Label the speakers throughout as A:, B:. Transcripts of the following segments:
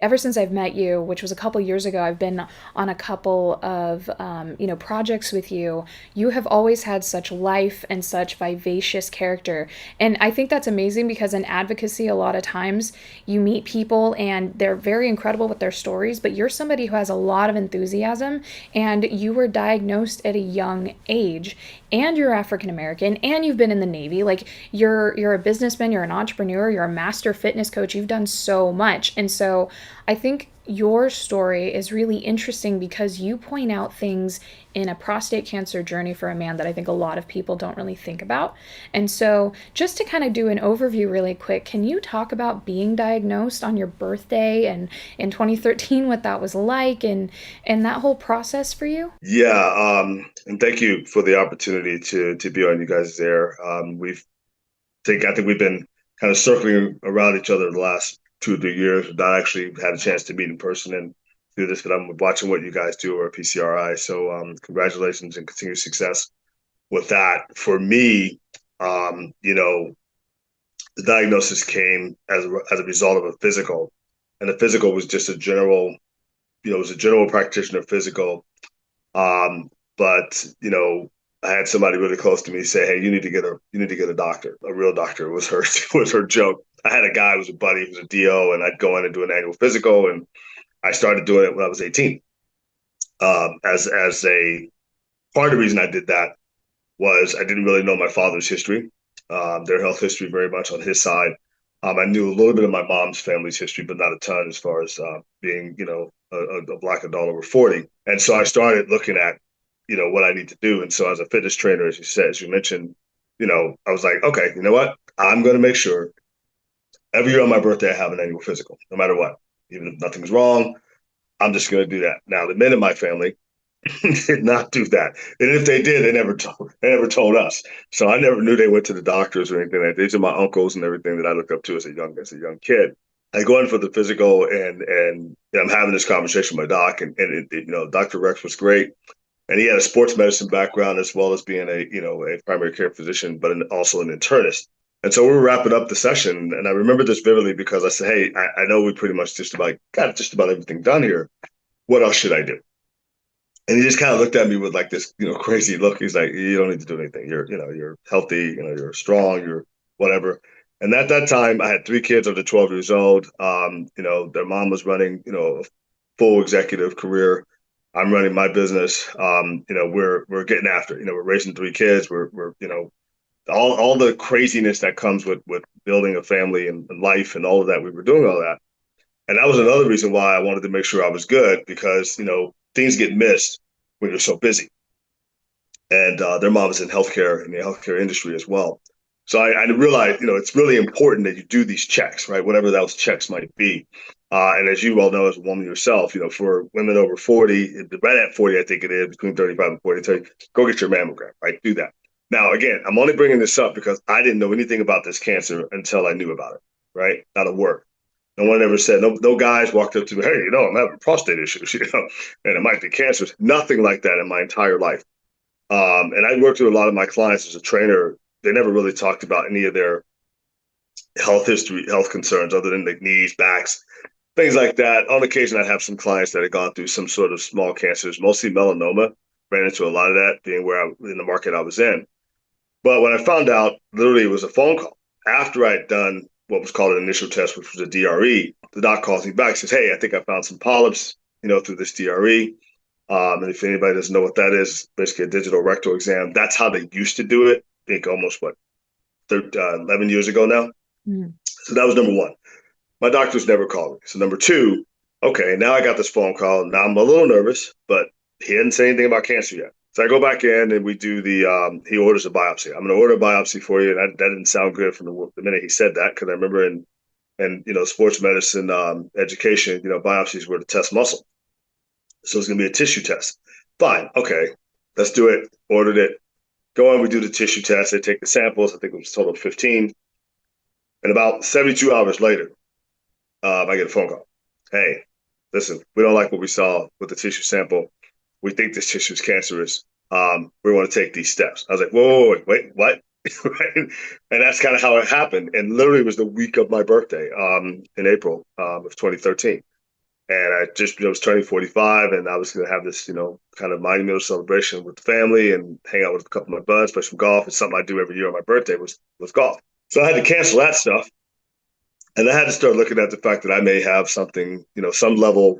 A: Ever since I've met you, which was a couple years ago, I've been on a couple of projects with you. You have always had such life and such vivacious character, and I think that's amazing because in advocacy, a lot of times you meet people and they're very incredible with their stories, but you're somebody who has a lot of enthusiasm, and you were diagnosed at a young age, and you're African American, and you've been in the Navy. Like you're a businessman, you're an entrepreneur, you're a master fitness coach. You've done so much, and so I think your story is really interesting because you point out things in a prostate cancer journey for a man that I think a lot of people don't really think about. And so, just to kind of do an overview really quick, can you talk about being diagnosed on your birthday and in 2013 what that was like and that whole process for you?
B: Yeah, and thank you for the opportunity to be on you guys there. I think we've been kind of circling around each other the last 2 or 3 years. Not actually had a chance to meet in person and do this, but I'm watching what you guys do over at PCRI. So congratulations and continued success with that. For me, the diagnosis came as a result of a physical, and the physical was just a general, it was a general practitioner physical. Um, but I had somebody really close to me say, "Hey, you need to get a doctor, a real doctor." Was her was her joke. I had a guy who was a buddy, who was a DO, and I'd go in and do an annual physical, and I started doing it when I was 18. As a part of the reason I did that was I didn't really know my father's history, their health history very much on his side. I knew a little bit of my mom's family's history, but not a ton as far as being, a black adult over 40. And so I started looking at, what I need to do. And so as a fitness trainer, as you said, as you mentioned, I was like, okay, you know what? I'm going to make sure every year on my birthday, I have an annual physical, no matter what. Even if nothing's wrong, I'm just going to do that. Now, the men in my family, did not do that. And if they did, they never told us. So I never knew they went to the doctors or anything like that. These are my uncles and everything that I looked up to as a young kid. I go in for the physical and I'm having this conversation with my doc and Dr. Rex was great. And he had a sports medicine background as well as being a primary care physician, but also an internist. And so we were wrapping up the session, and I remember this vividly because I said, "Hey, I know we pretty much just about got just about everything done here. What else should I do?" And he just kind of looked at me with like this, crazy look. He's like, "You don't need to do anything. You're healthy. You're strong. You're whatever." And at that time, I had three kids under 12 years old. Their mom was running, a full executive career. I'm running my business. We're getting after it. We're raising three kids. We're all the craziness that comes with building a family and life and all of that. We were doing all that. And that was another reason why I wanted to make sure I was good because, things get missed when you're so busy. And their mom is in healthcare in the healthcare industry as well. So I realized, it's really important that you do these checks, right? Whatever those checks might be. And as you well know, as a woman yourself, for women over 40, right at 40, I think it is, between 35 and 40, 30, go get your mammogram, right? Do that. Now, again, I'm only bringing this up because I didn't know anything about this cancer until I knew about it, right? Not a word. No one ever said, no guys walked up to me, "Hey, I'm having prostate issues, and it might be cancerous." Nothing like that in my entire life. And I worked with a lot of my clients as a trainer. They never really talked about any of their health history, health concerns, other than like knees, backs, things like that. On occasion, I'd have some clients that had gone through some sort of small cancers, mostly melanoma. Ran into a lot of that, being in the market I was in. But when I found out, literally, it was a phone call after I'd done what was called an initial test, which was a DRE. The doc calls me back, says, "Hey, I think I found some polyps, through this DRE. And if anybody doesn't know what that is, basically a digital rectal exam. That's how they used to do it. I think almost 11 years ago now.
A: Mm.
B: So that was number one. My doctor's never called me. So number two, okay, now I got this phone call. Now I'm a little nervous, but he didn't say anything about cancer yet. So I go back in and we do he orders a biopsy. I'm going to order a biopsy for you. And that didn't sound good from the minute he said that because I remember in sports medicine education, biopsies were to test muscle. So it's going to be a tissue test. Fine. Okay. Let's do it. Ordered it. Go on. We do the tissue test. They take the samples. I think it was a total of 15. And about 72 hours later, I get a phone call. "Hey, listen, we don't like what we saw with the tissue sample. We think this tissue is cancerous. We want to take these steps." I was like, whoa, wait, what? right? And that's kind of how it happened. And literally it was the week of my birthday, in April, of 2013. And I just, was turning 45, and I was going to have this, kind of monumental celebration with the family and hang out with a couple of my buds, play some golf. It's something I do every year on my birthday was golf. So I had to cancel that stuff. And I had to start looking at the fact that I may have something, some level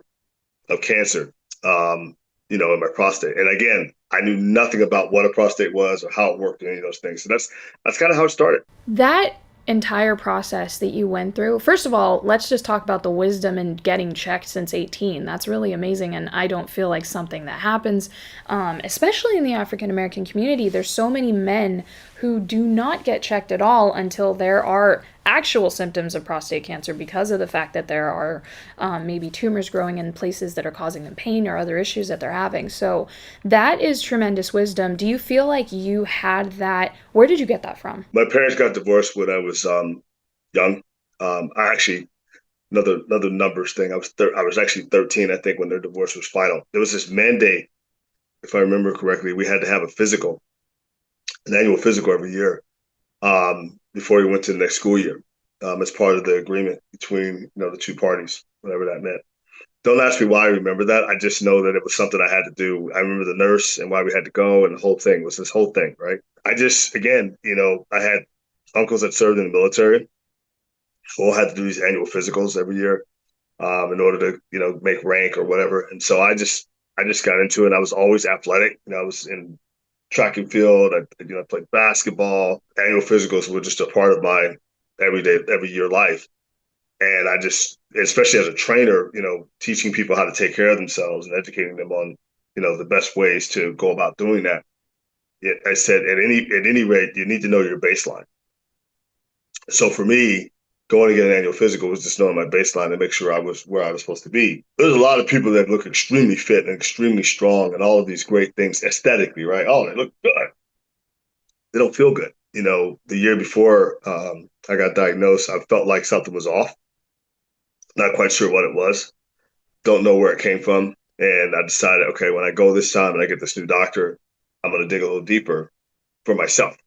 B: of cancer, in my prostate. And again, I knew nothing about what a prostate was or how it worked or any of those things. So that's kind of how it started.
A: That entire process that you went through, first of all, let's just talk about the wisdom in getting checked since 18. That's really amazing, and I don't feel like something that happens, especially in the African American community. There's so many men who do not get checked at all until there are actual symptoms of prostate cancer because of the fact that there are maybe tumors growing in places that are causing them pain or other issues that they're having. So that is tremendous wisdom. Do you feel like you had that? Where did you get that from?
B: My parents got divorced when I was young. I actually another numbers thing. I was actually 13, I think, when their divorce was final. There was this mandate, if I remember correctly, we had to have an annual physical every year, before we went to the next school year, as part of the agreement between the two parties, whatever that meant. Don't ask me why I remember that. I just know that it was something I had to do. I remember the nurse and why we had to go, and the whole thing was this whole thing, right? I just, again, I had uncles that served in the military who all had to do these annual physicals every year, in order to, make rank or whatever. And so I just got into it. I was always athletic. I was in track and field. I played basketball. Annual physicals were just a part of my every year life. And I just, especially as a trainer, teaching people how to take care of themselves and educating them on, the best ways to go about doing that. I said, at any rate, you need to know your baseline. So for me, going to get an annual physical was just knowing my baseline to make sure I was where I was supposed to be. There's a lot of people that look extremely fit and extremely strong and all of these great things aesthetically, right? Oh, they look good. They don't feel good. The year before, I got diagnosed, I felt like something was off. Not quite sure what it was. Don't know where it came from. And I decided, okay, when I go this time and I get this new doctor, I'm going to dig a little deeper for myself,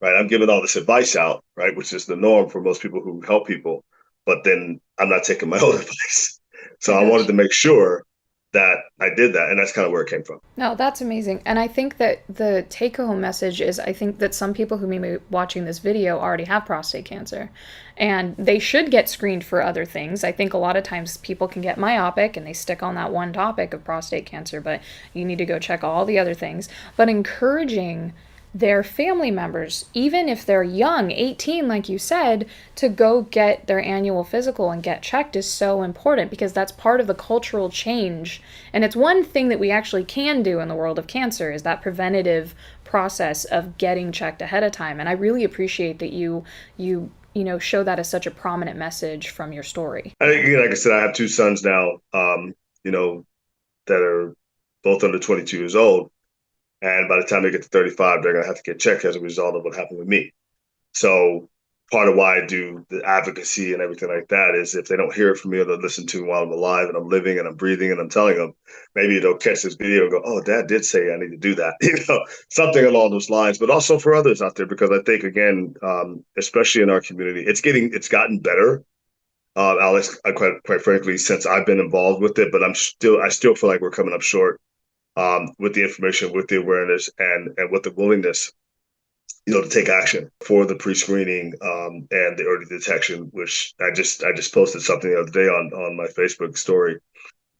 B: right? I'm giving all this advice out, right, which is the norm for most people who help people, but then I'm not taking my own advice. So
A: I
B: I wanted
A: got
B: to
A: you.
B: make sure that I did that, and that's kind of where it came from.
A: No, that's amazing. And I think that the take home message is I think that some people who may be watching this video already have prostate cancer and they should get screened for other things. I think a lot of times people can get myopic and they stick on that one topic of prostate cancer, but you need to go check all the other things. But encouraging their family members, even if they're young, 18, like you said, to go get their annual physical and get checked is so important because that's part of the cultural change. And it's one thing that we actually can do in the world of cancer is that preventative process of getting checked ahead of time. And I really appreciate that show that as such a prominent message from your story.
B: I think, like I said, I have two sons now, that are both under 22 years old. And by the time they get to 35, they're going to have to get checked as a result of what happened with me. So part of why I do the advocacy and everything like that is if they don't hear it from me or they listen to me while I'm alive and I'm living and I'm breathing and I'm telling them, maybe they'll catch this video and go, oh, Dad did say I need to do that, something along those lines, but also for others out there, because I think, again, especially in our community, it's gotten better. Alex, quite frankly, since I've been involved with it, but I still feel like we're coming up short, with the information, with the awareness, and with the willingness, to take action for the pre-screening, and the early detection. Which I just posted something the other day on my Facebook story.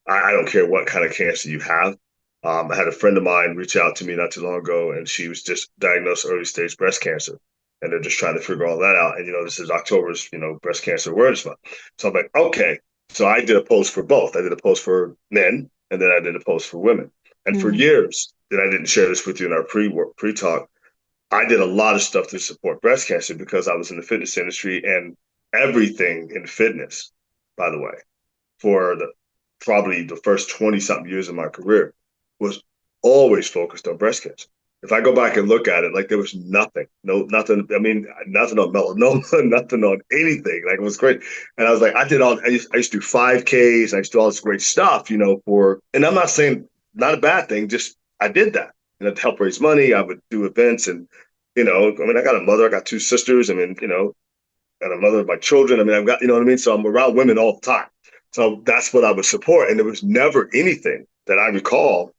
B: I don't care what kind of cancer you have. I had a friend of mine reach out to me not too long ago, and she was just diagnosed early stage breast cancer, and they're just trying to figure all that out. And this is October's breast cancer awareness month, so I'm like, okay. So I did a post for both. I did a post for men, and then I did a post for women. And for
A: Mm-hmm.
B: years, and I didn't share this with you in our pre talk, I did a lot of stuff to support breast cancer because I was in the fitness industry, and everything in fitness, by the way, for the probably the first 20 something years of my career was always focused on breast cancer. If I go back and look at it, like there was nothing, no, nothing. I mean, nothing on melanoma, nothing on anything. Like it was great. And I was like, I used to do 5Ks. I used to do all this great stuff, and I'm not saying not a bad thing, just I did that, to help raise money. I would do events, and I mean, I got a mother, I got two sisters. I mean, and a mother of my children. I mean, I've got, you know what I mean? So I'm around women all the time. So that's what I would support. And there was never anything that I recall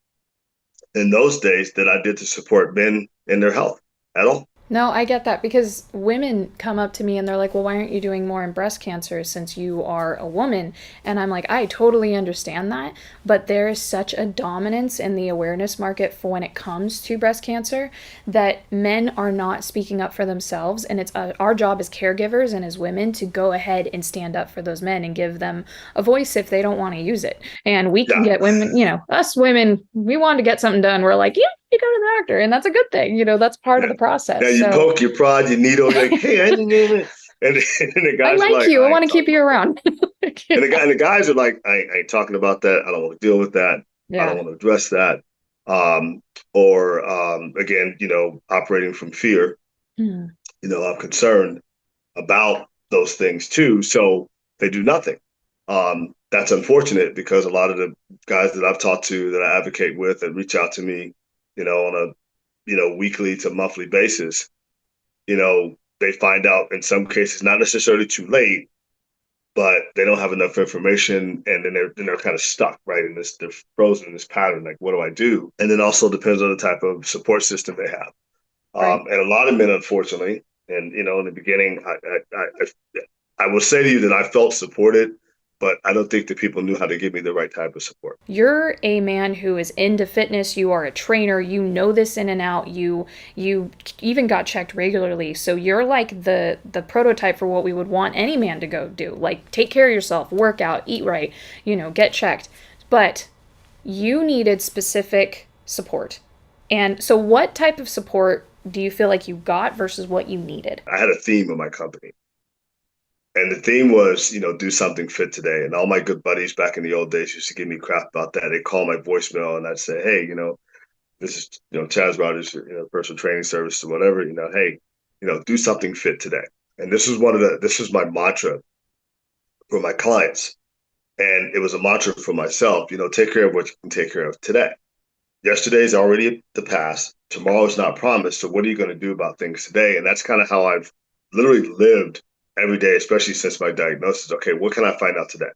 B: in those days that I did to support men in their health at all.
A: No, I get that because women come up to me and they're like, well, why aren't you doing more in breast cancer since you are a woman? And I'm like, I totally understand that. But there is such a dominance in the awareness market for when it comes to breast cancer that men are not speaking up for themselves. And it's our job as caregivers and as women to go ahead and stand up for those men and give them a voice if they don't want to use it. And we can
B: Yeah.
A: get women, us women, we want to get something done. We're like, yeah, you go to the doctor, and that's a good thing. That's part of
B: Yeah.
A: the
B: Now
A: process.
B: you
A: So
B: poke, you prod, you needle, you're like, hey, I didn't know that. And, and the
A: I
B: guys are
A: like
B: like,
A: you. I
B: I
A: want
B: ain't
A: to keep
B: talking
A: you
B: about that.
A: around.
B: And the guys are like, I ain't talking about that. I don't want to deal with that. I don't
A: Yeah.
B: want to address that. Or again, operating from fear,
A: Hmm.
B: I'm concerned about those things too. So they do nothing. That's unfortunate because a lot of the guys that I've talked to that I advocate with and reach out to me, on a, weekly to monthly basis, they find out in some cases, not necessarily too late, but they don't have enough information, and then they're kind of stuck, right? In this, they're frozen in this pattern. Like, what do I do? And then also depends on the type of support system they have.
A: Right.
B: And a lot of men, unfortunately, and in the beginning, I will say to you that I felt supported, but I don't think that people knew how to give me the right type of support.
A: You're a man who is into fitness. You are a trainer. You know this in and out. You even got checked regularly. So you're like the prototype for what we would want any man to go do. Like take care of yourself, work out, eat right, get checked. But you needed specific support. And so what type of support do you feel like you got versus what you needed?
B: I had a theme in my company, and the theme was, do something fit today. And all my good buddies back in the old days used to give me crap about that. They'd call my voicemail and I'd say, hey, this is, Chaz Rodgers, personal training service or whatever, hey, do something fit today. And this is my mantra for my clients. And it was a mantra for myself, take care of what you can take care of today. Yesterday is already the past. Tomorrow is not promised. So what are you going to do about things today? And that's kind of how I've literally lived every day, especially since my diagnosis. Okay, what can I find out today?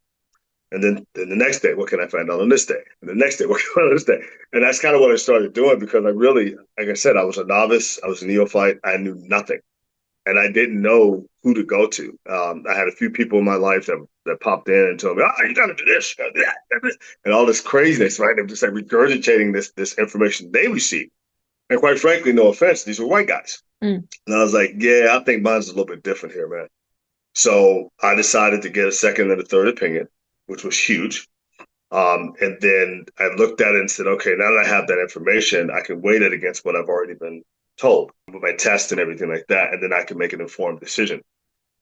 B: And then the next day, what can I find out on this day? And the next day, what can I find out on this day? And that's kind of what I started doing because I really, like I said, I was a novice. I was a neophyte. I knew nothing. And I didn't know who to go to. I had a few people in my life that popped in and told me, "Oh, you got to do this, you got to do that," and all this craziness. Right? They're just like regurgitating this information they received. And quite frankly, no offense, these were white guys.
A: Mm.
B: And I was like, "Yeah, I think mine's a little bit different here, man." So I decided to get a second and a third opinion, which was huge. And then I looked at it and said, okay, now that I have that information, I can weigh it against what I've already been told with my test and everything like that. And then I can make an informed decision.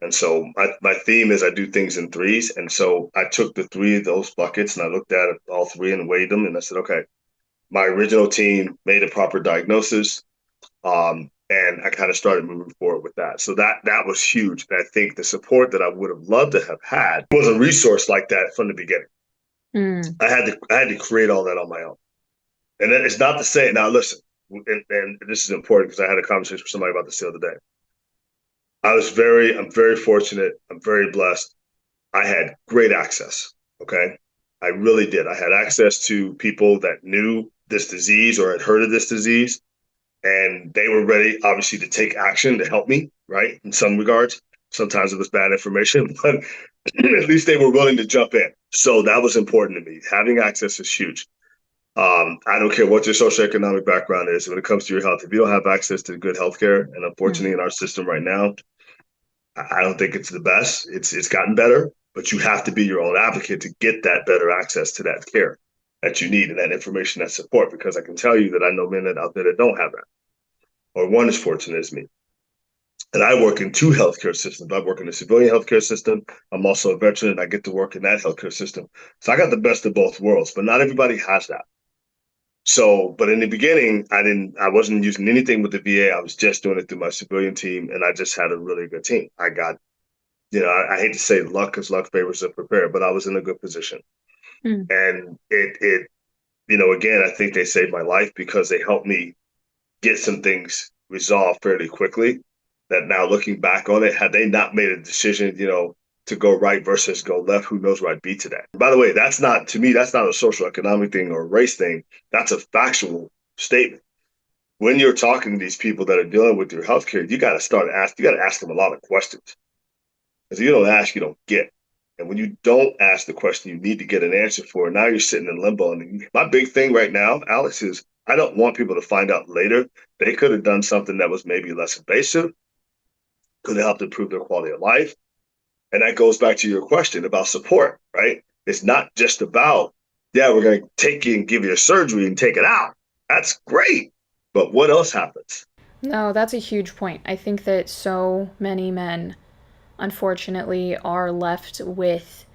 B: And so my theme is I do things in threes. And so I took the three of those buckets and I looked at all three and weighed them. And I said, okay, my original team made a proper diagnosis. And I kind of started moving forward with that. So that was huge. And I think the support that I would have loved to have had was a resource like that from the beginning.
A: Mm.
B: I had to create all that on my own. And then it's not to say now listen, and this is important because I had a conversation with somebody about this the other day. I'm very fortunate. I'm very blessed. I had great access. Okay. I really did. I had access to people that knew this disease or had heard of this disease, and they were ready, obviously, to take action to help me, right? In some regards. Sometimes it was bad information, but at least they were willing to jump in. So that was important to me. Having access is huge. I don't care what your socioeconomic background is when it comes to your health. If you don't have access to good healthcare, and
A: Mm.
B: unfortunately in our system right now, I don't think it's the best. It's gotten better, but you have to be your own advocate to get that better access to that care that you need and that information, that support. Because I can tell you that I know men that out there that don't have that, or one as fortunate as me. And I work in two healthcare systems. I work in the civilian healthcare system. I'm also a veteran, and I get to work in that healthcare system. So I got the best of both worlds, but not everybody has that. So, but in the beginning, I wasn't using anything with the VA. I was just doing it through my civilian team, and I just had a really good team. I got, I hate to say luck because luck favors the prepared, but I was in a good position.
A: Mm.
B: And again, I think they saved my life because they helped me get some things resolved fairly quickly. That now looking back on it, had they not made a decision, to go right versus go left, who knows where I'd be today. By the way, that's not, to me, that's not a social economic thing or a race thing. That's a factual statement. When you're talking to these people that are dealing with your healthcare, you got to ask them a lot of questions. Because you don't ask, you don't get. And when you don't ask the question, you need to get an answer for it. Now you're sitting in limbo. And my big thing right now, Alex, is I don't want people to find out later they could have done something that was maybe less invasive, could have helped improve their quality of life. And that goes back to your question about support, right? It's not just about, yeah, we're going to take you and give you a surgery and take it out. That's great. But what else happens?
A: No, that's a huge point. I think that so many men, unfortunately, are left with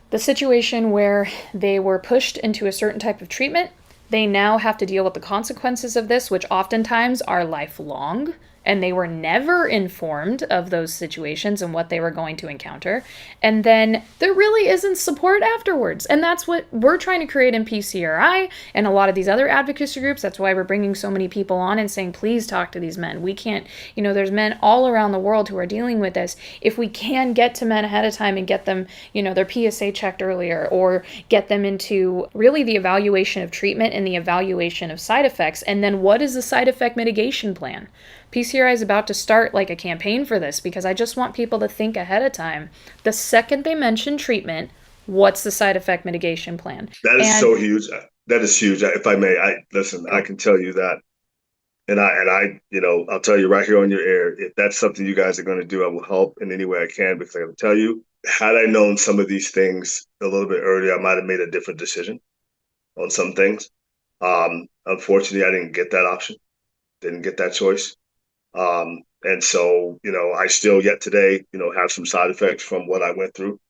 A: the situation where they were pushed into a certain type of treatment. They now have to deal with the consequences of this, which oftentimes are lifelong, and they were never informed of those situations and what they were going to encounter. And then there really isn't support afterwards. And that's what we're trying to create in PCRI and a lot of these other advocacy groups. That's why we're bringing so many people on and saying, please talk to these men. We can't, there's men all around the world who are dealing with this. If we can get to men ahead of time and get them, their PSA checked earlier, or get them into really the evaluation of treatment and the evaluation of side effects. And then what is the side effect mitigation plan? PCRI is about to start like a campaign for this, because I just want people to think ahead of time. The second they mention treatment, what's the side effect mitigation plan?
B: That is
A: And
B: so huge. That is huge. If I may, I can tell you that. I'll tell you right here on your air, if that's something you guys are going to do, I will help in any way I can, because I can tell you, had I known some of these things a little bit earlier, I might have made a different decision on some things. Unfortunately, I didn't get that option, didn't get that choice. And so, I still yet today, have some side effects from what I went through.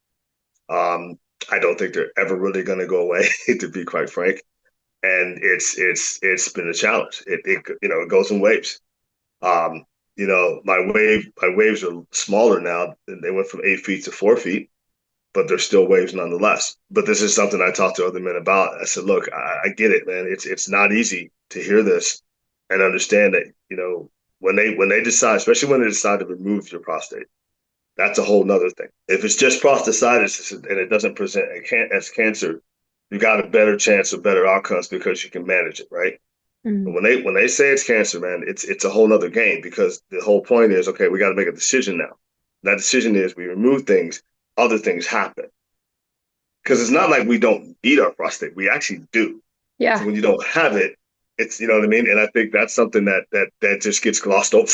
B: I don't think they're ever really going to go away, to be quite frank. And it's been a challenge. It goes in waves. Um, my waves are smaller now. They went from 8 feet to 4 feet, but they're still waves nonetheless. But this is something I talked to other men about. I said, look, I get it, man. It's not easy to hear this and understand that, when they decide, especially when they decide to remove your prostate, that's a whole nother thing. If it's just prostatitis and it doesn't present as cancer, you got a better chance of better outcomes because you can manage it, right? But
A: mm,
B: when they say it's cancer, man, it's a whole nother game, because the whole point is, okay, we got to make a decision now. That decision is, we remove things, other things happen. Because it's not like we don't need our prostate. We actually do. So
A: yeah,
B: when you don't have it, it's, you know what I mean? And I think that's something that just gets glossed over.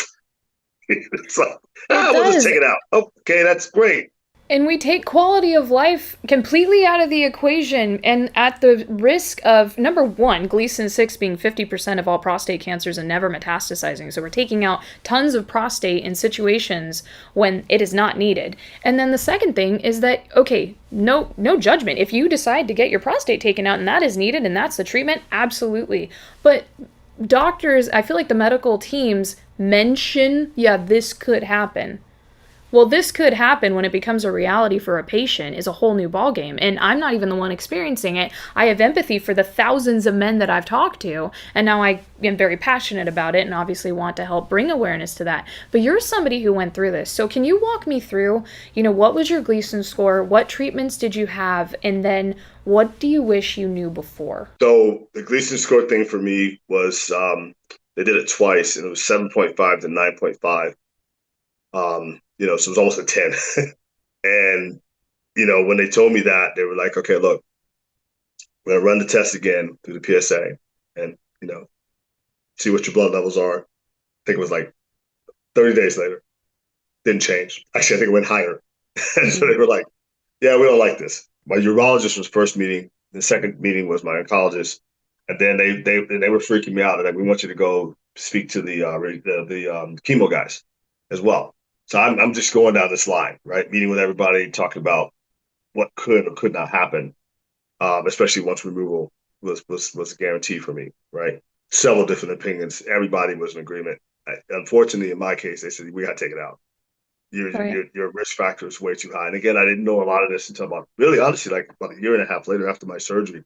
B: It's like,
A: it
B: we'll just
A: does.
B: take it out. Okay, that's great.
A: And we take quality of life completely out of the equation, and at the risk of, number one, Gleason 6 being 50% of all prostate cancers and never metastasizing. So we're taking out tons of prostate in situations when it is not needed. And then the second thing is that, okay, no judgment. If you decide to get your prostate taken out and that is needed and that's the treatment, absolutely. But doctors, I feel like the medical teams mention, yeah, this could happen. Well, this could happen when it becomes a reality for a patient is a whole new ballgame. And I'm not even the one experiencing it. I have empathy for the thousands of men that I've talked to. And now I am very passionate about it and obviously want to help bring awareness to that. But you're somebody who went through this. So can you walk me through, what was your Gleason score? What treatments did you have? And then what do you wish you knew before?
B: So the Gleason score thing for me was, they did it twice, and it was 7.5 to 9.5. So it was almost a 10. And, when they told me that, they were like, okay, look, we're going to run the test again through the PSA and, see what your blood levels are. I think it was like 30 days later. Didn't change. Actually, I think it went higher. And so
A: Mm-hmm.
B: they were like, yeah, we don't like this. My urologist was first meeting. The second meeting was my oncologist. And then they were freaking me out. They're like, we want you to go speak to the chemo guys as well. So I'm just going down this line, right? Meeting with everybody, talking about what could or could not happen, especially once removal was a guarantee for me, right? Several different opinions. Everybody was in agreement. Unfortunately, in my case, they said we got to take it out. Your,
A: Right.
B: your your risk factor is way too high. And again, I didn't know a lot of this until about, really honestly, like about a year and a half later after my surgery,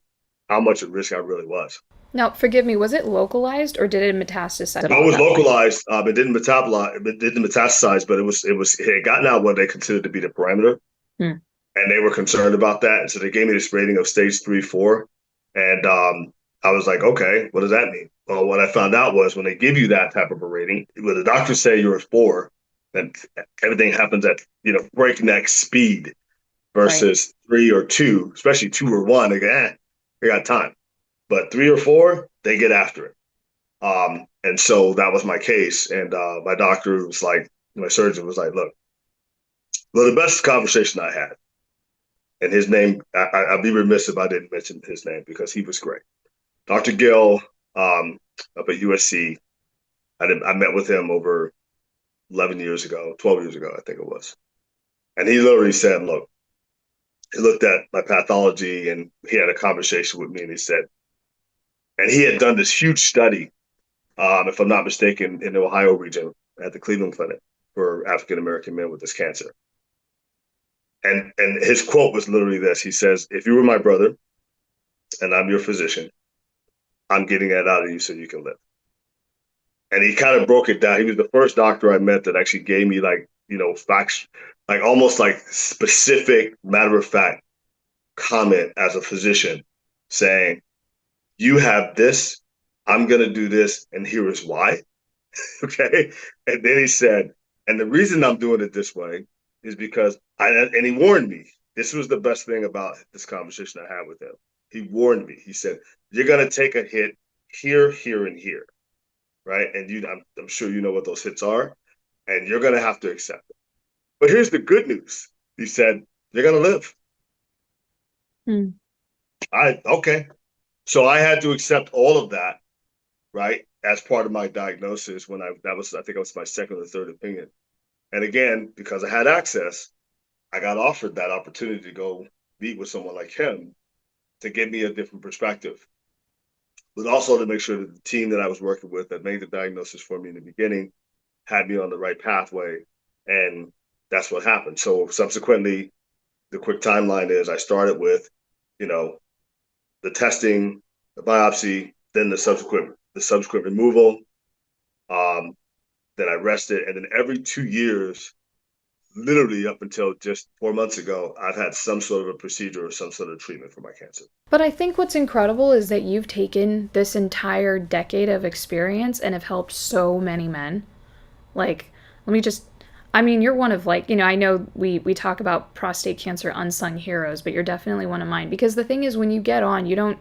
B: how much at risk I really was.
A: Now, forgive me, was it localized or did it metastasize at
B: No,
A: all
B: it
A: at
B: was
A: that point?
B: localized. It didn't metabolize. It didn't metastasize, but it had gotten out what they considered to be the parameter,
A: Hmm.
B: and they were concerned about that. And so they gave me this rating of stage 3, 4, and I was like, okay, what does that mean? Well, what I found out was when they give you that type of a rating, when the doctors say you're a 4, then everything happens at breakneck speed
A: Right.
B: versus 3 or 2, especially 2 or 1. They got time, but 3 or 4, they get after it. And so that was my case. And my doctor was like, my surgeon was like, look, well, the best conversation I had, and his name, I'd be remiss if I didn't mention his name because he was great. Dr. Gill up at USC, I met with him over 11 years ago, 12 years ago, I think it was. And he literally said, look, he looked at my pathology and he had a conversation with me and he said, and he had done this huge study, if I'm not mistaken, in the Ohio region at the Cleveland Clinic for African American men with this cancer. And his quote was literally this. He says, if you were my brother and I'm your physician, I'm getting that out of you so you can live. And he kind of broke it down. He was the first doctor I met that actually gave me like, facts, like almost like specific matter of fact comment as a physician saying, you have this, I'm going to do this, and here is why. Okay. And then he said, and the reason I'm doing it this way is because and he warned me. This was the best thing about this conversation I had with him. He warned me. He said, you're going to take a hit here, here, and here. Right. And I'm sure you know what those hits are. And you're going to have to accept it. But here's the good news. He said, you're going to live.
A: Hmm.
B: Okay. So I had to accept all of that, right, as part of my diagnosis when I think it was my second or third opinion. And again, because I had access, I got offered that opportunity to go meet with someone like him to give me a different perspective, but also to make sure that the team that I was working with that made the diagnosis for me in the beginning had me on the right pathway. And that's what happened. So subsequently, the quick timeline is I started with, you know, the testing, the biopsy, then the subsequent removal. Um, then I rested, and then every 2 years, literally up until just 4 months ago, I've had some sort of a procedure or some sort of treatment for my cancer.
A: But I think what's incredible is that you've taken this entire decade of experience and have helped so many men. Like, let me just I mean, you're one of like, I know we talk about prostate cancer unsung heroes, but you're definitely one of mine because the thing is when you get on, you don't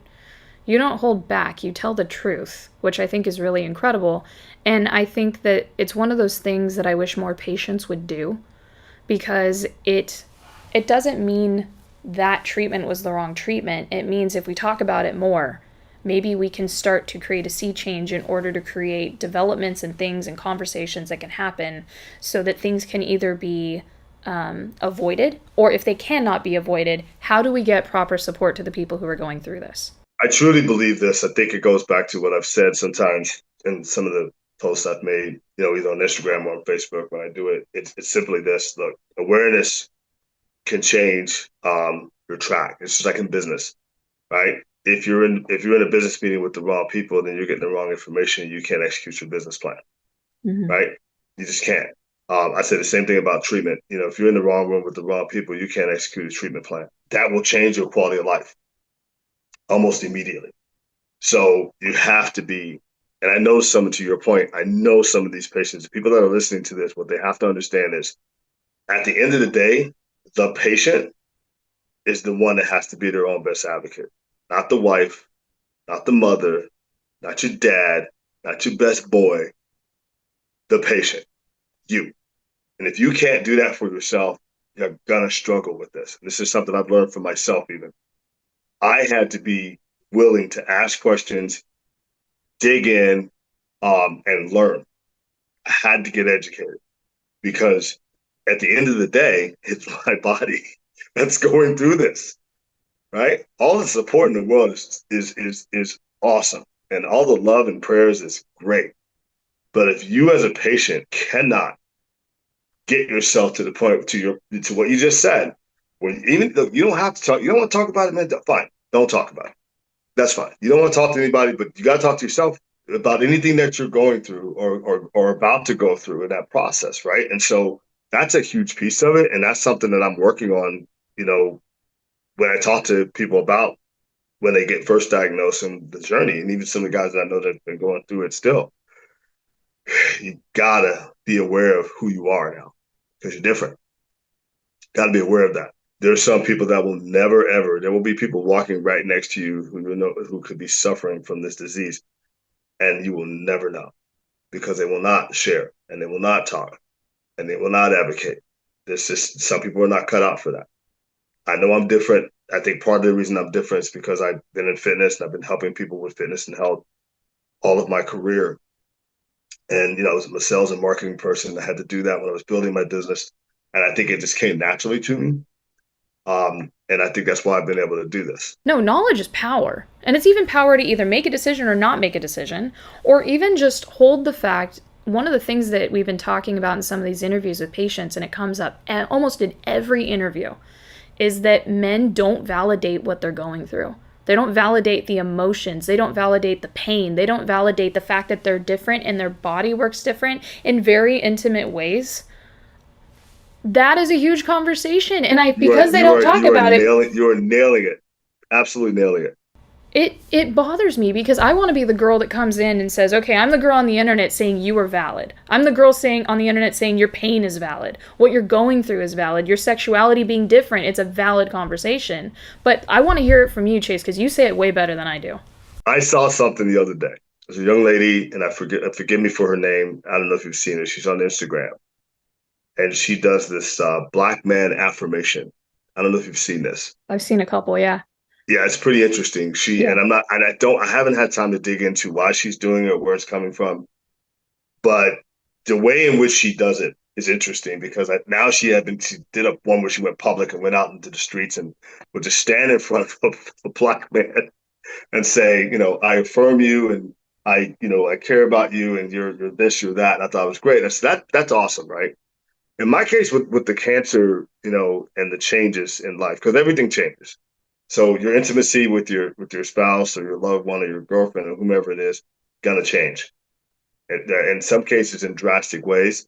A: hold back. You tell the truth, which I think is really incredible. And I think that it's one of those things that I wish more patients would do because it doesn't mean that treatment was the wrong treatment. It means if we talk about it more, maybe we can start to create a sea change in order to create developments and things and conversations that can happen so that things can either be avoided or if they cannot be avoided, how do we get proper support to the people who are going through this?
B: I truly believe this. I think it goes back to what I've said sometimes in some of the posts I've made, either on Instagram or on Facebook when I do it. It's simply this: look, awareness can change your track. It's just like in business, right? If you're in a business meeting with the wrong people, then you're getting the wrong information. You can't execute your business plan,
A: Mm-hmm.
B: right? You just can't. I say the same thing about treatment. If you're in the wrong room with the wrong people, you can't execute a treatment plan. That will change your quality of life almost immediately. So you have to be, and I know to your point, I know some of these patients, people that are listening to this, what they have to understand is at the end of the day, the patient is the one that has to be their own best advocate, not the wife, not the mother, not your dad, not your best boy, the patient, you. And if you can't do that for yourself, you're gonna struggle with this. This is something I've learned for myself even. I had to be willing to ask questions, dig in, and learn. I had to get educated because at the end of the day, it's my body that's going through this, right? All the support in the world is awesome, and all the love and prayers is great. But if you as a patient cannot get yourself to the point to what you just said, when even though you don't have to talk, you don't want to talk about it, man. Fine, don't talk about it. That's fine. You don't want to talk to anybody, but you got to talk to yourself about anything that you're going through or about to go through in that process, right? And so that's a huge piece of it, and that's something that I'm working on. You know, when I talk to people about when they get first diagnosed and the journey, and even some of the guys that I know that have been going through it still, you gotta be aware of who you are now because you're different. Got to be aware of that. There's some people that will never ever. There will be people walking right next to you who you know who could be suffering from this disease, and you will never know because they will not share and they will not talk and they will not advocate. There's just some people are not cut out for that. I know I'm different. I think part of the reason I'm different is because I've been in fitness and I've been helping people with fitness and health all of my career. And I was a sales and marketing person. I had to do that when I was building my business, and I think it just came naturally to me. And I think that's why I've been able to do this.
A: No, knowledge is power. And it's even power to either make a decision or not make a decision, or even just hold the fact. One of the things that we've been talking about in some of these interviews with patients, and it comes up almost in every interview, is that men don't validate what they're going through. They don't validate the emotions. They don't validate the pain. They don't validate the fact that they're different and their body works different in very intimate ways. That is a huge conversation. And
B: You are
A: because they
B: you
A: don't
B: are
A: talk
B: you are
A: about it,
B: nailing it, absolutely nailing it.
A: it bothers me because I want to be the girl that comes in and says, "Okay, I'm the girl on the internet saying you are valid. I'm the girl saying on the internet saying your pain is valid. What you're going through is valid. Your sexuality being different, it's a valid conversation." But I want to hear it from you, Chase, because you say it way better than I do.
B: I saw something the other day. There's a young lady, and forgive me for her name. I don't know if you've seen her. She's on Instagram, and she does this black man affirmation. I don't know if you've seen this.
A: I've seen a couple, yeah.
B: Yeah, it's pretty interesting. She
A: Yeah.
B: and I'm not, and I haven't had time to dig into why she's doing it, where it's coming from, but the way in which she does it is interesting because now she did a one where she went public and went out into the streets and would just stand in front of a black man and say, I affirm you and I care about you and you're this, you're that. And I thought it was great. That's awesome, right? In my case with the cancer, and the changes in life, because everything changes. So your intimacy with your spouse or your loved one or your girlfriend or whomever it is, gonna change. In some cases in drastic ways.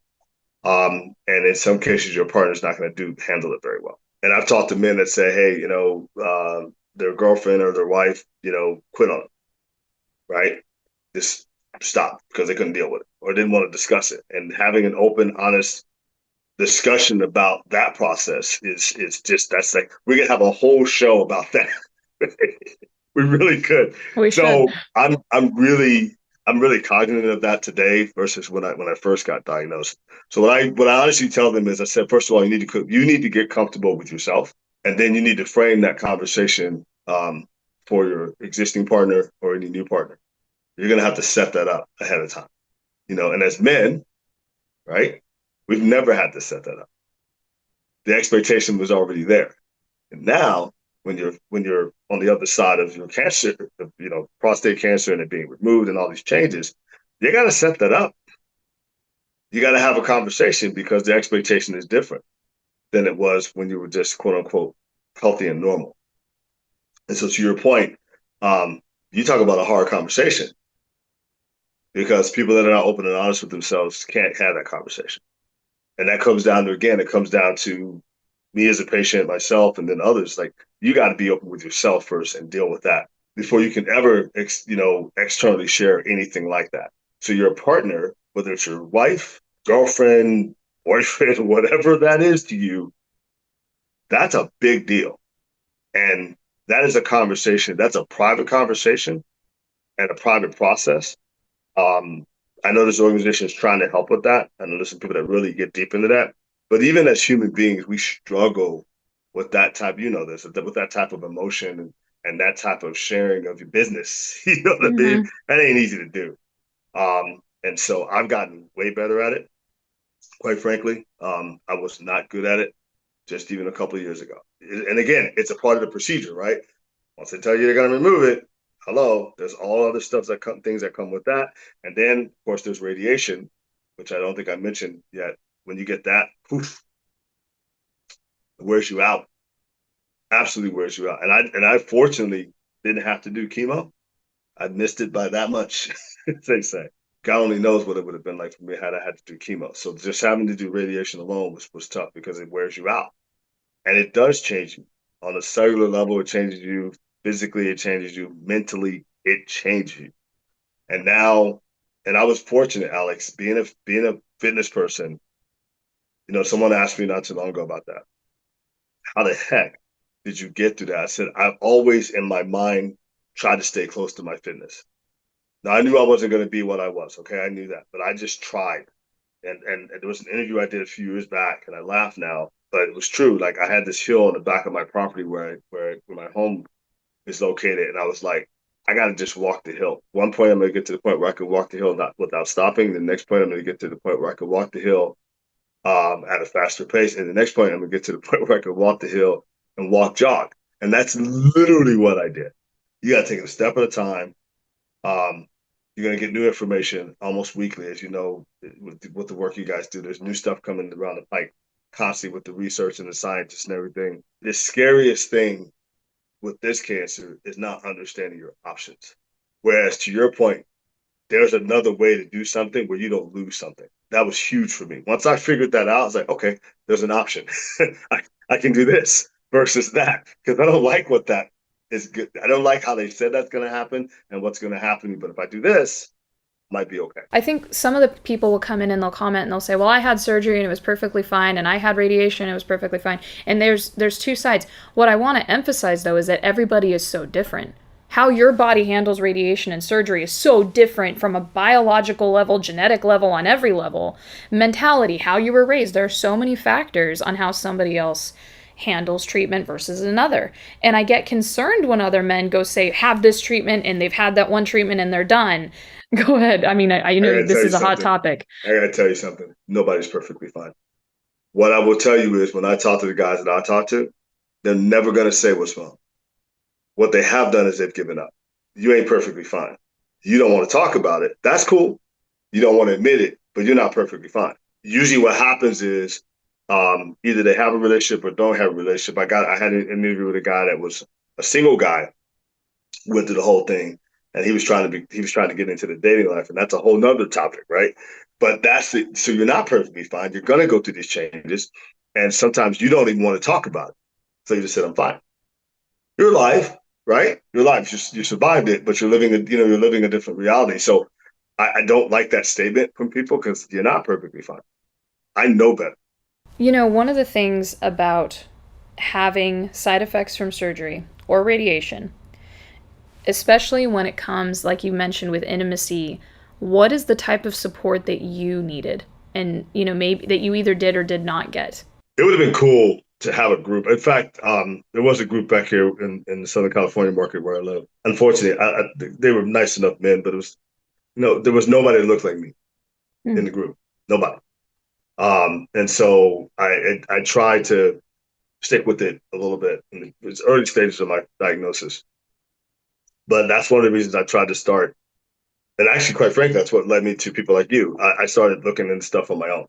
B: And in some cases your partner's not gonna handle it very well. And I've talked to men that say, hey, their girlfriend or their wife, quit on them, right? Just stop because they couldn't deal with it or didn't want to discuss it. And having an open, honest discussion about that process is just that's like we could have a whole show about that. We really could.
A: We should.
B: So I'm really cognizant of that today versus when I first got diagnosed. So what I honestly tell them is I said, first of all, you need to get comfortable with yourself, and then you need to frame that conversation for your existing partner or any new partner. You're gonna have to set that up ahead of time. And as men, right, we've never had to set that up. The expectation was already there. And now, when you're on the other side of your cancer, prostate cancer and it being removed and all these changes, you got to set that up. You got to have a conversation because the expectation is different than it was when you were just quote unquote healthy and normal. And so, to your point, you talk about a hard conversation because people that are not open and honest with themselves can't have that conversation. And that comes down to, again, it comes down to me as a patient, myself, and then others. Like, you got to be open with yourself first and deal with that before you can ever, externally share anything like that. So your partner, whether it's your wife, girlfriend, boyfriend, whatever that is to you, that's a big deal. And that is a conversation. That's a private conversation and a private process. Um, I know there's organizations trying to help with that. I know there's some people that really get deep into that. But even as human beings, we struggle with that type, with that type of emotion and that type of sharing of your business. You know what I mean?
A: Mm-hmm.
B: That ain't easy to do. And so I've gotten way better at it, quite frankly. I was not good at it just even a couple of years ago. And again, it's a part of the procedure, right? Once they tell you they're going to remove it, hello, there's all other things that come with that. And then, of course, there's radiation, which I don't think I mentioned yet. When you get that, poof, it wears you out. Absolutely wears you out. And I fortunately didn't have to do chemo, I missed it by that much, they say. God only knows what it would have been like for me had I had to do chemo. So just having to do radiation alone was tough because it wears you out. And it does change you. On a cellular level, it changes you. Physically, it changes you. Mentally, it changes you. And now, and I was fortunate, Alex, being a fitness person. Someone asked me not too long ago about that. How the heck did you get through that? I said, I've always in my mind tried to stay close to my fitness. Now I knew I wasn't going to be what I was. Okay, I knew that, but I just tried. And there was an interview I did a few years back, and I laugh now, but it was true. Like I had this hill on the back of my property where my home is located, and I was like, I got to just walk the hill. One point, I'm going to get to the point where I could walk the hill not without stopping. The next point, I'm going to get to the point where I could walk the hill at a faster pace, and the next point, I'm going to get to the point where I could walk the hill and walk jog, and that's literally what I did. You got to take it a step at a time. Um, you're going to get new information almost weekly, as you know, with the work you guys do. There's new stuff coming around the pike constantly with the research and the scientists and everything. The scariest thing with this cancer is not understanding your options. Whereas to your point, there's another way to do something where you don't lose something. That was huge for me. Once I figured that out, I was like, okay, there's an option. I, I can do this versus that because I don't like what that is good. I don't like how they said that's going to happen and what's going to happen. But if I do this, it might be okay.
A: I think some of the people will come in and they'll comment and they'll say, "Well, I had surgery and it was perfectly fine, and I had radiation and it was perfectly fine." And there's two sides. What I want to emphasize though is that everybody is so different. How your body handles radiation and surgery is so different from a biological level, genetic level, on every level. Mentality, how you were raised. There are so many factors on how somebody else handles treatment versus another. And I get concerned when other men go say, have this treatment and they've had that one treatment and they're done. Go ahead. I mean, I
B: I
A: know
B: got to tell
A: this
B: you
A: is a hot
B: something.
A: topic.
B: I got to tell you something. Nobody's perfectly fine. What I will tell you is when I talk to the guys that I talk to, they're never going to say what's wrong. What they have done is they've given up. You ain't perfectly fine. You don't want to talk about it. That's cool. You don't want to admit it, but you're not perfectly fine. Usually, what happens is either they have a relationship or don't have a relationship. I had an interview with a guy that was a single guy, went through the whole thing, and he was trying to get into the dating life, and that's a whole nother topic, right? But that's it. So you're not perfectly fine. You're gonna go through these changes, and sometimes you don't even want to talk about it. So you just said, "I'm fine." Your life, right? Your life, you survived it, but you're living a different reality. So I don't like that statement from people because you're not perfectly fine. I know better.
A: One of the things about having side effects from surgery or radiation, especially when it comes, like you mentioned, with intimacy, what is the type of support that you needed? And, maybe that you either did or did not get?
B: It would have been cool to have a group. In fact, there was a group back here in the Southern California market where I live. Unfortunately, they were nice enough men, but it was there was nobody that looked like me in
A: Hmm.
B: the group. Nobody. And so I tried to stick with it a little bit in the early stages of my diagnosis. But that's one of the reasons I tried to start. And actually, quite frankly, that's what led me to people like you. I started looking into stuff on my own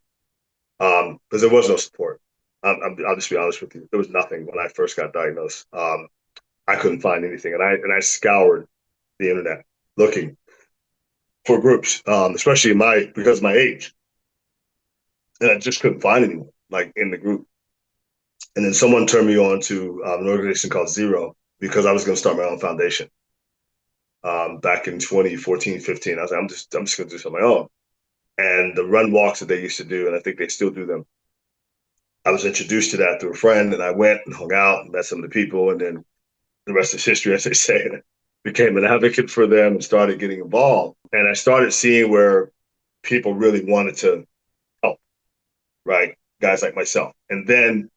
B: because there was no support. I'll just be honest with you. There was nothing when I first got diagnosed. I couldn't find anything, and I scoured the internet looking for groups, especially my because of my age, and I just couldn't find anyone like in the group. And then someone turned me on to an organization called Zero because I was going to start my own foundation back in 2014, 15. I was like, I'm just going to do this on my own. And the run walks that they used to do, and I think they still do them. I was introduced to that through a friend, and I went and hung out and met some of the people, and then the rest is history, as they say. And I became an advocate for them and started getting involved. And I started seeing where people really wanted to help, right? Guys like myself. And then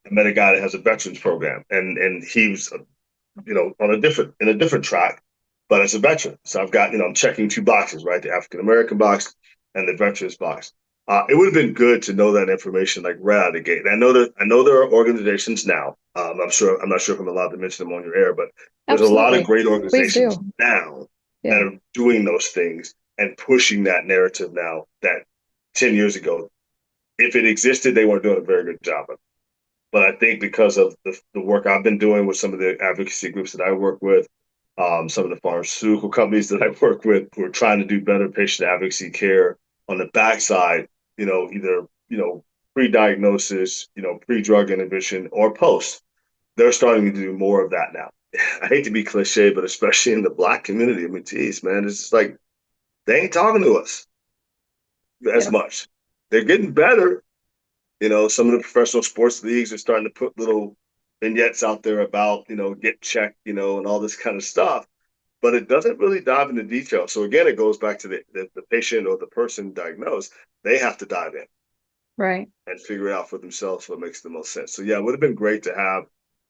B: I met a guy that has a veterans program, and he was, on a different track, but as a veteran. So I've got, I'm checking two boxes, right? The African American box and the veterans box. It would have been good to know that information like right out of the gate. I know there are organizations now. I'm not sure if I'm allowed to mention them on your air, but there's a lot of
A: Absolutely.
B: great
A: Please
B: organizations
A: do.
B: now that
A: Yeah.
B: are doing those things and pushing that narrative now that 10 years ago, if it existed, they weren't doing a very good job of. But I think because of the work I've been doing with some of the advocacy groups that I work with, some of the pharmaceutical companies that I work with who are trying to do better patient advocacy care on the backside, either, pre-diagnosis, pre-drug inhibition or post, they're starting to do more of that now. I hate to be cliche, but especially in the Black community, I mean, geez, man, it's just like they ain't talking to us as
A: Yep.
B: much. They're getting better. Some of the professional sports leagues are starting to put little vignettes out there about, get checked, and all this kind of stuff. But it doesn't really dive into detail. So again, it goes back to the patient or the person diagnosed. They have to dive in
A: Right.
B: and figure out for themselves what makes the most sense. So yeah, it would have been great to have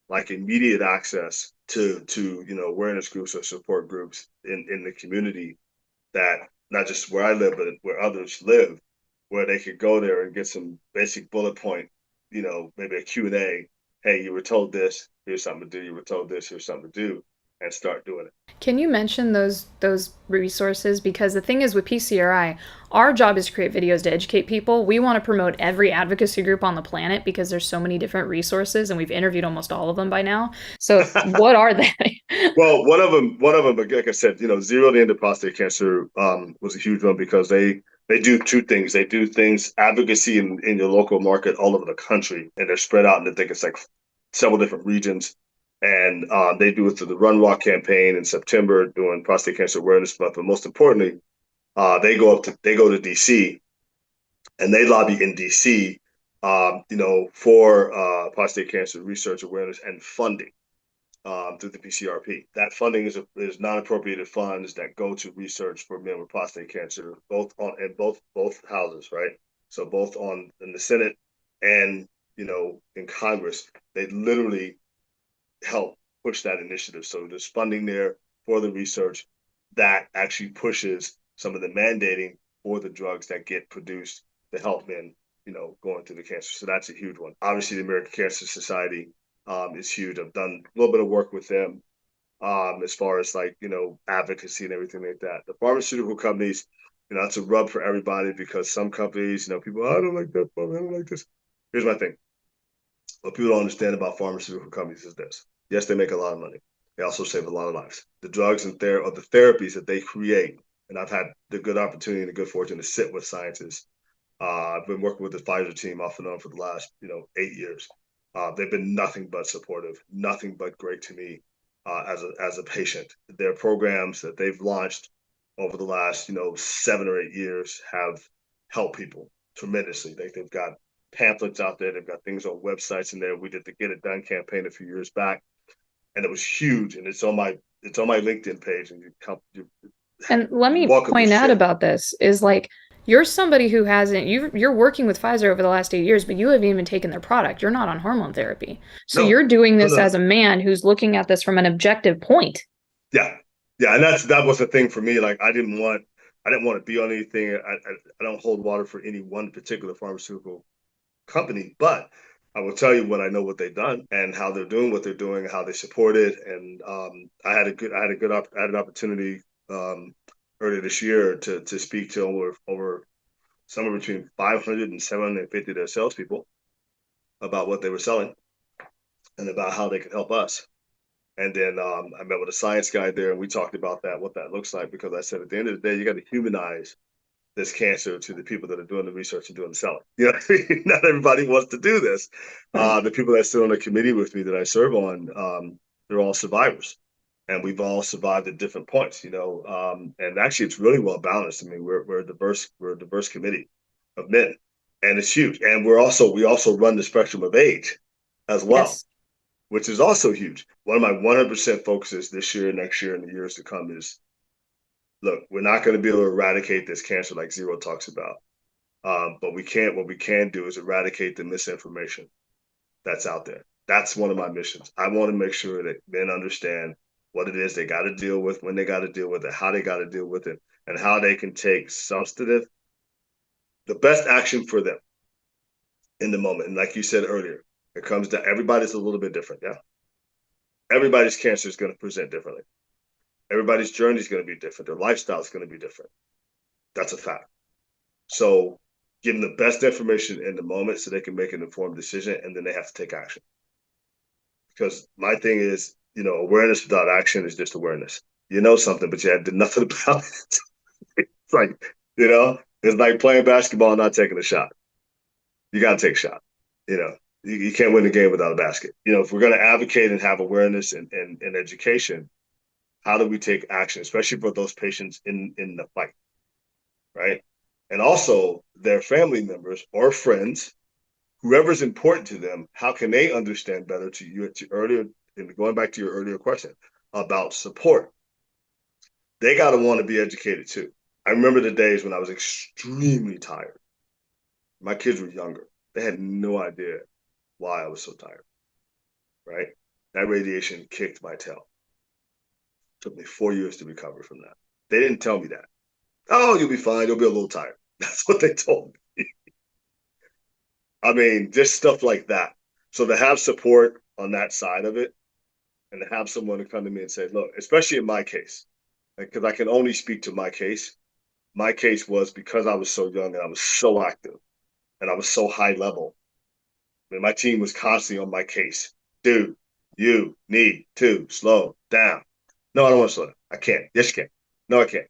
B: like immediate access to awareness groups or support groups in the community, that not just where I live, but where others live, where they could go there and get some basic bullet point, maybe a Q&A. Hey, you were told this, here's something to do. You were told this, here's something to do, and start doing it.
A: Can you mention those resources? Because the thing is with PCRI, our job is to create videos to educate people. We want to promote every advocacy group on the planet because there's so many different resources, and we've interviewed almost all of them by now. So what are they?
B: Well, one of them, like I said, Zero to End of Prostate Cancer was a huge one because they do two things. They do things advocacy in your local market all over the country, and they're spread out. And I think it's like several different regions. And they do it through the Run Walk campaign in September, doing Prostate Cancer Awareness Month. But most importantly, they go to DC and they lobby in DC, for prostate cancer research awareness and funding through the PCRP. That funding is non-appropriated funds that go to research for men with prostate cancer, both on in both houses, right? So both on in the Senate and in Congress, they literally help push that initiative. So there's funding there for the research that actually pushes some of the mandating for the drugs that get produced to help men, going through the cancer. So that's a huge one. Obviously, the American Cancer Society is huge. I've done a little bit of work with them as far as like, advocacy and everything like that. The pharmaceutical companies, it's a rub for everybody because some companies, people, oh, I don't like that, I don't like this. Here's my thing. What people don't understand about pharmaceutical companies is this. Yes, they make a lot of money. They also save a lot of lives. The drugs and or the therapies that they create, and I've had the good opportunity and the good fortune to sit with scientists. I've been working with the Pfizer team off and on for the last, 8 years. They've been nothing but supportive, nothing but great to me as a patient. Their programs that they've launched over the last, 7 or 8 years have helped people tremendously. They've got pamphlets out there. They've got things on websites in there. We did the Get It Done campaign a few years back, and it was huge. And it's on my LinkedIn page, and
A: And let
B: you're
A: me
B: welcome to
A: point out
B: share.
A: about this is like you're somebody who hasn't you're working with Pfizer over the last 8 years, but you haven't even taken their product. You're not on hormone therapy. So
B: No,
A: you're doing
B: no,
A: this
B: no.
A: as a man who's looking at this from an objective point.
B: Yeah, yeah, and that was the thing for me. Like I didn't want to be on anything. I don't hold water for any one particular pharmaceutical company, but I will tell you what they've done and how they're doing what they're doing, how they support it. And I had an opportunity um, earlier this year to speak to over somewhere between 500 and 750 of their salespeople about what they were selling and about how they could help us. And then I met with a science guy there, and we talked about that, what that looks like, because I said at the end of the day, you got to humanize this cancer to the people that are doing the research and doing the selling. Not everybody wants to do this.
A: Right.
B: The people that sit on the committee with me that I serve on, they're all survivors, and we've all survived at different points. And actually, it's really well balanced. I mean, we're a diverse committee of men, and it's huge. And we also run the spectrum of age as well,
A: Yes.
B: which is also huge. One of my 100% focuses this year, next year, and the years to come is look, we're not going to be able to eradicate this cancer like Zero talks about. But we can't. What we can do is eradicate the misinformation that's out there. That's one of my missions. I want to make sure that men understand what it is they got to deal with, when they got to deal with it, how they got to deal with it, and how they can take substantive, the best action for them in the moment. And like you said earlier, it comes down. Everybody's a little bit different. Yeah, everybody's cancer is going to present differently. Everybody's journey is going to be different. Their lifestyle is going to be different. That's a fact. So give them the best information in the moment so they can make an informed decision, and then they have to take action. Because my thing is, awareness without action is just awareness. You know something, but you did nothing about it. It's like, it's like playing basketball and not taking a shot. You got to take a shot. You can't win the game without a basket. If we're going to advocate and have awareness and education, how do we take action, especially for those patients in the fight, right? And also their family members or friends, whoever's important to them, how can they understand better to you earlier, and going back to your earlier question about support? They got to want to be educated too. I remember the days when I was extremely tired. My kids were younger. They had no idea why I was so tired, right? That radiation kicked my tail. It took me 4 years to recover from that. They didn't tell me that. Oh, you'll be fine. You'll be a little tired. That's what they told me. I mean, just stuff like that. So to have support on that side of it, and to have someone to come to me and say, look, especially in my case, because I can only speak to my case. My case was because I was so young and I was so active and I was so high level. I mean, my team was constantly on my case. Dude, you need to slow down. No, I don't want to slow down. I can't. Yes, you can. No, I can't.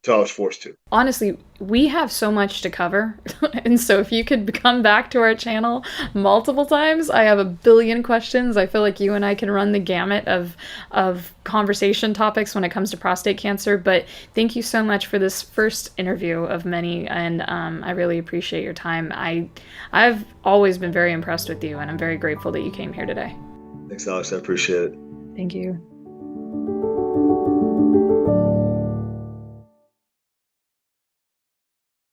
B: Until I was forced to.
A: Honestly, we have so much to cover. And so if you could come back to our channel multiple times, I have a billion questions. I feel like you and I can run the gamut of conversation topics when it comes to prostate cancer. But thank you so much for this first interview of many, and I really appreciate your time. I've always been very impressed with you, and I'm very grateful that you came here today.
B: Thanks, Alex. I appreciate it.
A: Thank you.